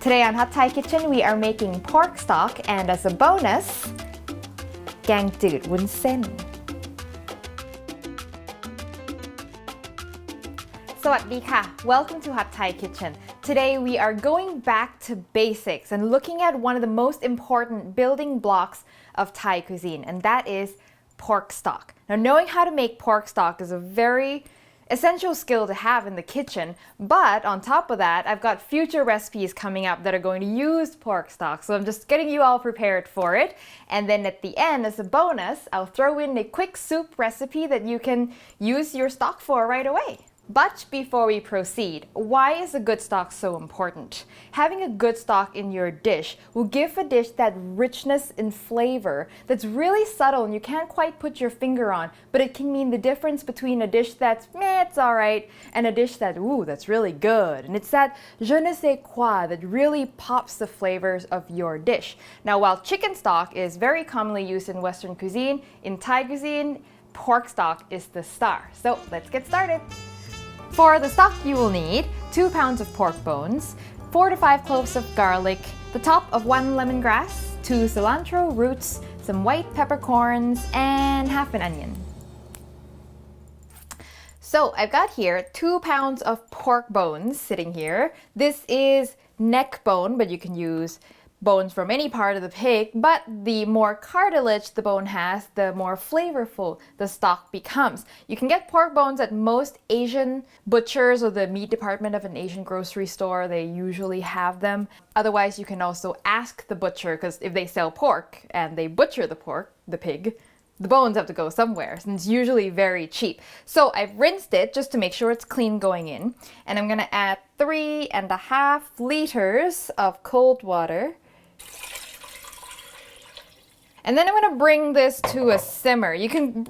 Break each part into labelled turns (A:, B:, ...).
A: Today on Hot Thai Kitchen, we are making pork stock and as a bonus, Gang Jeud Woon Sen. Sawadee ka! Welcome to Hot Thai Kitchen. Today we are going back to basics and looking at one of the most important building blocks of Thai cuisine, and that is pork stock. Now, knowing how to make pork stock is a very essential skill to have in the kitchen, but on top of that, I've got future recipes coming up that are going to use pork stock, so I'm just getting you all prepared for it. And then at the end, as a bonus, I'll throw in a quick soup recipe that you can use your stock for right away. But before we proceed, why is a good stock so important? Having a good stock in your dish will give a dish that richness and flavor that's really subtle and you can't quite put your finger on, but it can mean the difference between a dish that's meh, it's alright, and a dish that, ooh, that's really good. And it's that je ne sais quoi that really pops the flavors of your dish. Now, while chicken stock is very commonly used in Western cuisine, in Thai cuisine, pork stock is the star. So let's get started. For the stock, you will need 2 pounds of pork bones, 4 to 5 cloves of garlic, the top of 1 lemongrass, 2 cilantro roots, some white peppercorns, and half an onion. So I've got here 2 pounds of pork bones sitting here. This is neck bone, but you can use bones from any part of the pig, but the more cartilage the bone has, the more flavorful the stock becomes. You can get pork bones at most Asian butchers or the meat department of an Asian grocery store. They usually have them. Otherwise, you can also ask the butcher, because if they sell pork and they butcher the pig, the bones have to go somewhere, and it's usually very cheap. So I've rinsed it just to make sure it's clean going in, and I'm gonna add 3.5 liters of cold water. And then I'm going to bring this to a simmer. You can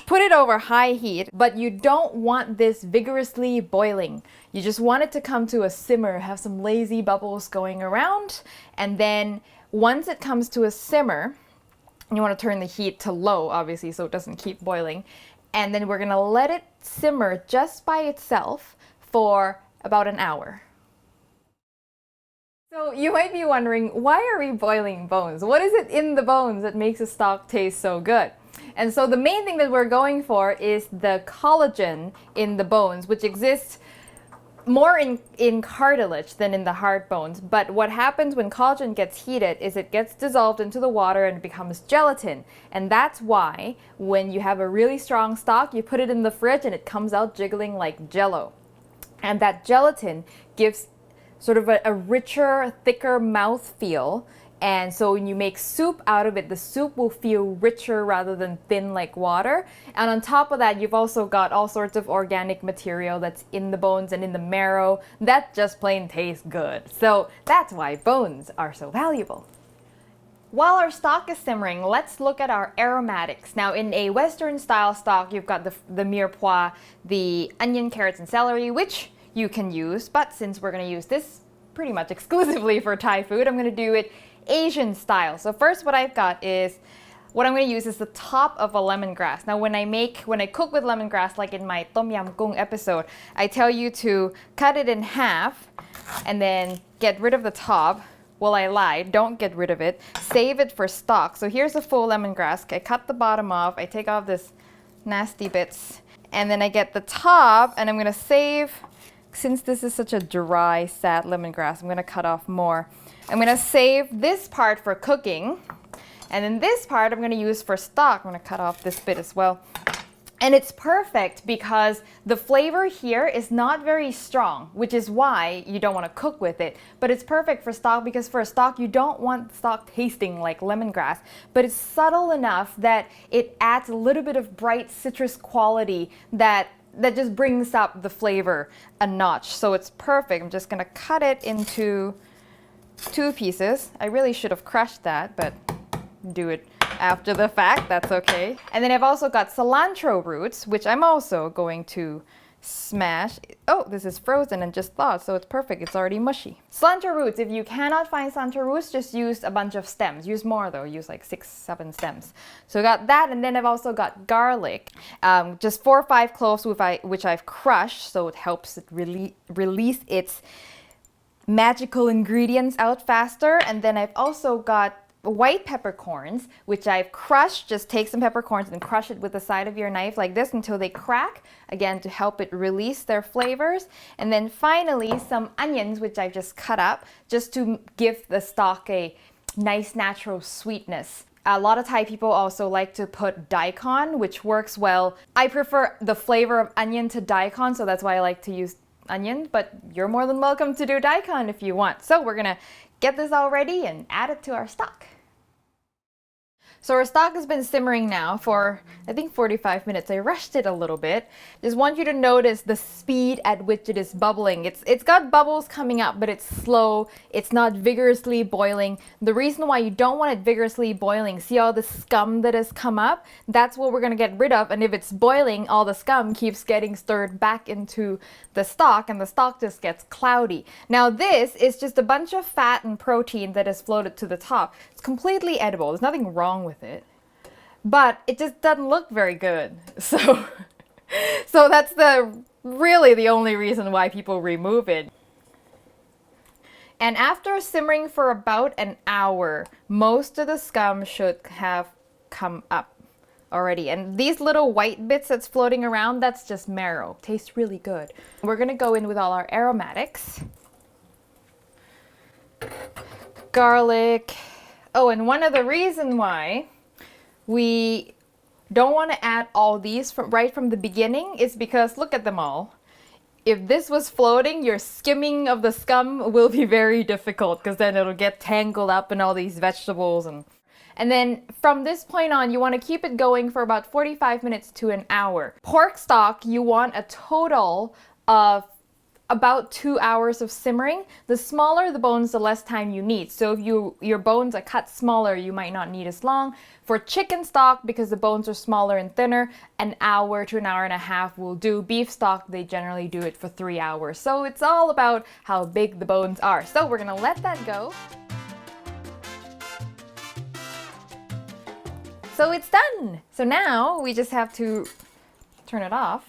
A: put it over high heat, but you don't want this vigorously boiling. You just want it to come to a simmer, have some lazy bubbles going around. And then once it comes to a simmer, you want to turn the heat to low, obviously, so it doesn't keep boiling. And then we're going to let it simmer just by itself for about an hour. So you might be wondering, why are we boiling bones? What is it in the bones that makes a stock taste so good? And so the main thing that we're going for is the collagen in the bones, which exists more in cartilage than in the hard bones. But what happens when collagen gets heated is it gets dissolved into the water and it becomes gelatin. And that's why when you have a really strong stock, you put it in the fridge and it comes out jiggling like jello. And that gelatin gives sort of a richer, thicker mouthfeel. And so when you make soup out of it, the soup will feel richer rather than thin like water. And on top of that, you've also got all sorts of organic material that's in the bones and in the marrow that just plain tastes good. So that's why bones are so valuable. While our stock is simmering, let's look at our aromatics. Now, in a Western style stock, you've got the mirepoix, the onion, carrots, and celery, which you can use, but since we're going to use this pretty much exclusively for Thai food, I'm going to do it Asian style. So first what I'm going to use is the top of a lemongrass. Now when I cook with lemongrass, like in my Tom Yam Gung episode, I tell you to cut it in half and then get rid of the top. Well, I lied, don't get rid of it. Save it for stock. So here's a full lemongrass. I cut the bottom off, I take off this nasty bits, and then I get the top, and I'm going to save. Since this is such a dry, sad lemongrass, I'm going to cut off more. I'm going to save this part for cooking, and then this part I'm going to use for stock. I'm going to cut off this bit as well. And it's perfect because the flavor here is not very strong, which is why you don't want to cook with it. But it's perfect for stock because for a stock, you don't want stock tasting like lemongrass, but it's subtle enough that it adds a little bit of bright citrus quality that just brings up the flavor a notch. So it's perfect. I'm just going to cut it into 2 pieces. I really should have crushed that, but do it after the fact. That's okay. And then I've also got cilantro roots, which I'm also going to smash. Oh, this is frozen and just thawed, so it's perfect. It's already mushy. Cilantro roots, if you cannot find cilantro roots, just use a bunch of stems. Use more though, use like 6-7 stems. So I got that, and then I've also got garlic. Just 4 or 5 cloves which I've crushed, so it helps it release its magical ingredients out faster. And then I've also got white peppercorns, which I've crushed. Just take some peppercorns and crush it with the side of your knife like this until they crack, again to help it release their flavors. And then finally some onions, which I've just cut up just to give the stock a nice natural sweetness. A lot of Thai people also like to put daikon, which works well. I prefer the flavor of onion to daikon, so that's why I like to use onion, but you're more than welcome to do daikon if you want. So we're gonna get this all ready and add it to our stock. So our stock has been simmering now for, I think, 45 minutes. I rushed it a little bit. Just want you to notice the speed at which it is bubbling. It's got bubbles coming up, but it's slow. It's not vigorously boiling. The reason why you don't want it vigorously boiling, see all the scum that has come up? That's what we're gonna get rid of. And if it's boiling, all the scum keeps getting stirred back into the stock and the stock just gets cloudy. Now this is just a bunch of fat and protein that has floated to the top. It's completely edible. There's nothing wrong with it, but it just doesn't look very good. So that's really the only reason why people remove it. And after simmering for about an hour, most of the scum should have come up already. And these little white bits that's floating around, that's just marrow. Tastes really good. We're gonna go in with all our aromatics. Garlic. Oh, and one of the reasons why we don't want to add all these right from the beginning is because look at them all. If this was floating, your skimming of the scum will be very difficult because then it'll get tangled up in all these vegetables. And then from this point on, you want to keep it going for about 45 minutes to an hour. Pork stock, you want a total of about 2 hours of simmering. The smaller the bones, the less time you need. So if your bones are cut smaller, you might not need as long. For chicken stock, because the bones are smaller and thinner, an hour to an hour and a half will do. Beef stock, they generally do it for 3 hours. So it's all about how big the bones are. So we're gonna let that go. So it's done. So now we just have to turn it off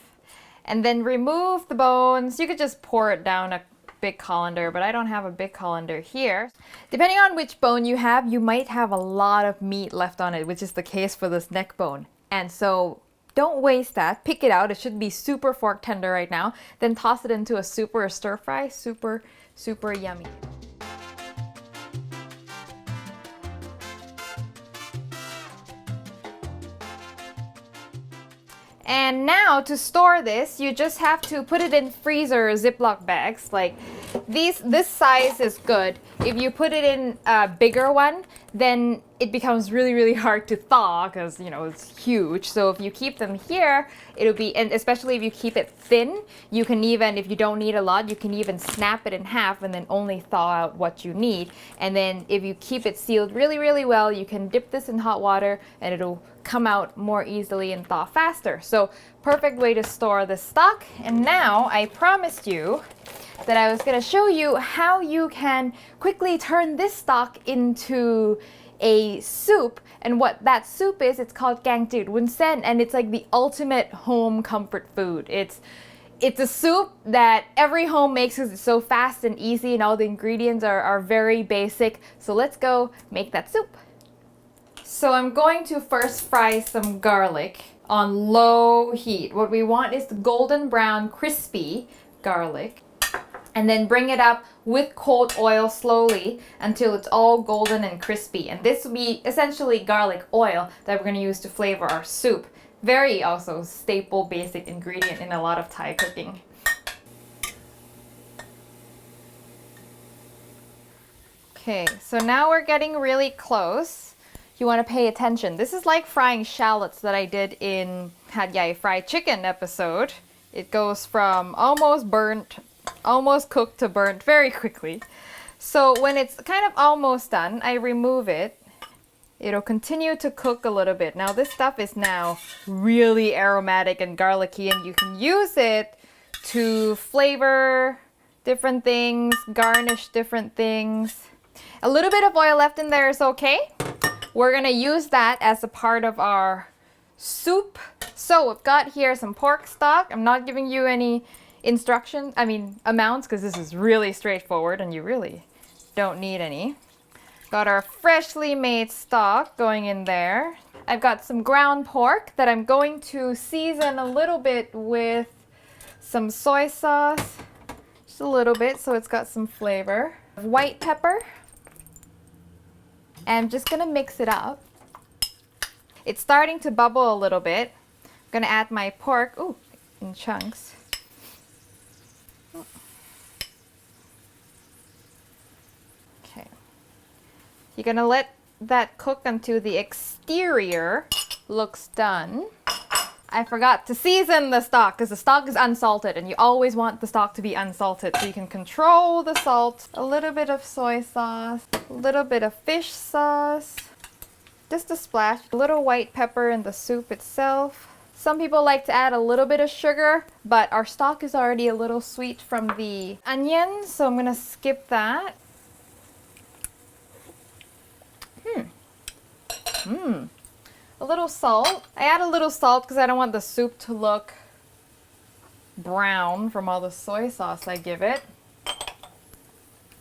A: and then remove the bones. You could just pour it down a big colander, but I don't have a big colander here. Depending on which bone you have, you might have a lot of meat left on it, which is the case for this neck bone. And so don't waste that. Pick it out. It should be super fork tender right now. Then toss it into a soup or a stir fry. Super, super yummy. And now to store this, you just have to put it in freezer Ziploc bags. Like this size is good. If you put it in a bigger one, then it becomes really, really hard to thaw because, you know, it's huge. So if you keep them here, it'll be, and especially if you keep it thin, you can even, if you don't need a lot, you can even snap it in half and then only thaw out what you need. And then if you keep it sealed really, really well, you can dip this in hot water and it'll come out more easily and thaw faster. So perfect way to store the stock. And now I promised you that I was going to show you how you can quickly turn this stock into a soup. And what that soup is, it's called Gang Jeud Woon Sen, and it's like the ultimate home comfort food. It's a soup that every home makes because it's so fast and easy and all the ingredients are very basic. So let's go make that soup. So I'm going to first fry some garlic on low heat. What we want is the golden brown crispy garlic. And then bring it up with cold oil slowly until it's all golden and crispy. And this will be essentially garlic oil that we're going to use to flavor our soup. Very also staple basic ingredient in a lot of Thai cooking. Okay, so now we're getting really close. You want to pay attention. This is like frying shallots that I did in Hat Yai fried chicken episode. It goes from almost burnt, almost cooked to burnt very quickly. So when it's kind of almost done, I remove it. It'll continue to cook a little bit. Now this stuff is now really aromatic and garlicky, and you can use it to flavor different things, garnish different things. A little bit of oil left in there is okay. We're gonna use that as a part of our soup. So we've got here some pork stock. I'm not giving you any amounts, because this is really straightforward and you really don't need any. Got our freshly made stock going in there. I've got some ground pork that I'm going to season a little bit with some soy sauce, just a little bit so it's got some flavor. White pepper. And I'm just gonna mix it up. It's starting to bubble a little bit. I'm gonna add my pork, in chunks. Okay. You're gonna let that cook until the exterior looks done. I forgot to season the stock because the stock is unsalted and you always want the stock to be unsalted so you can control the salt. A little bit of soy sauce, a little bit of fish sauce, just a splash, a little white pepper in the soup itself. Some people like to add a little bit of sugar, but our stock is already a little sweet from the onions, so I'm gonna skip that. A little salt. I add a little salt because I don't want the soup to look brown from all the soy sauce I give it.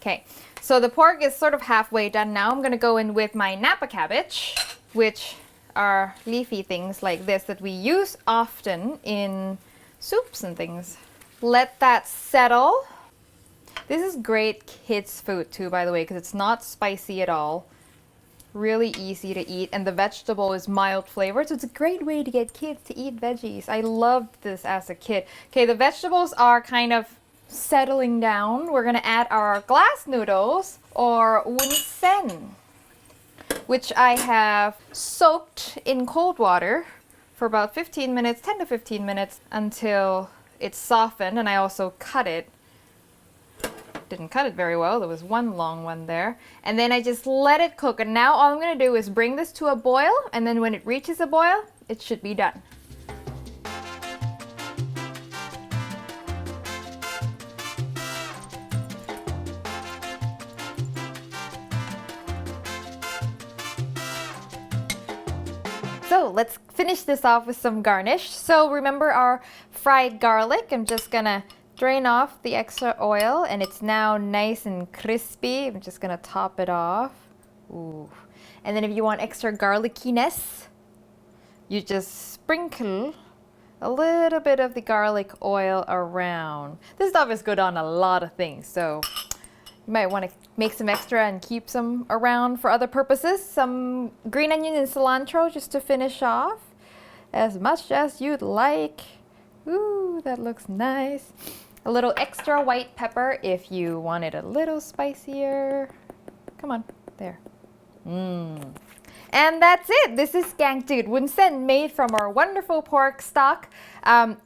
A: Okay, so the pork is sort of halfway done now. I'm gonna go in with my Napa cabbage, which are leafy things like this that we use often in soups and things. Let that settle. This is great kids' food too, by the way, because it's not spicy at all. Really easy to eat, and the vegetable is mild flavored, so it's a great way to get kids to eat veggies. I loved this as a kid. Okay, the vegetables are kind of settling down. We're gonna add our glass noodles or woon sen, which I have soaked in cold water for about 15 minutes, 10 to 15 minutes until it's softened, and I also cut it. Didn't cut it very well. There was one long one there. And then I just let it cook. And now all I'm going to do is bring this to a boil. And then when it reaches a boil, it should be done. So let's finish this off with some garnish. So remember our fried garlic. I'm just going to drain off the extra oil, and it's now nice and crispy. I'm just gonna top it off. Ooh. And then if you want extra garlickiness, you just sprinkle a little bit of the garlic oil around. This stuff is good on a lot of things, so you might want to make some extra and keep some around for other purposes. Some green onion and cilantro just to finish off, as much as you'd like. Ooh, that looks nice. A little extra white pepper if you want it a little spicier. Come on, there. And that's it. This is Gang Jeud Woon Sen, made from our wonderful pork stock.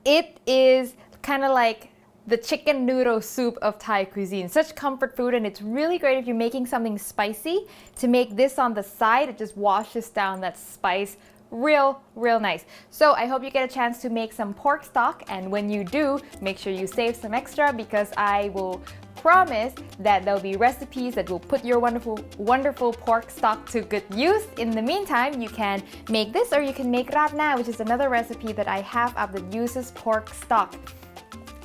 A: It is kind of like the chicken noodle soup of Thai cuisine. Such comfort food, and it's really great if you're making something spicy to make this on the side. It just washes down that spice. Real nice. So I hope you get a chance to make some pork stock, and when you do, make sure you save some extra, because I will promise that there'll be recipes that will put your wonderful pork stock to good use. In the meantime, you can make this, or you can make ratna, which is another recipe that I have up that uses pork stock.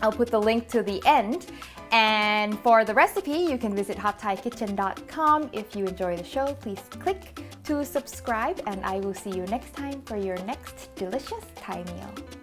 A: I'll put the link to the end. And for the recipe, you can visit hotthaikitchen.com. If you enjoy the show, please click to subscribe, and I will see you next time for your next delicious Thai meal.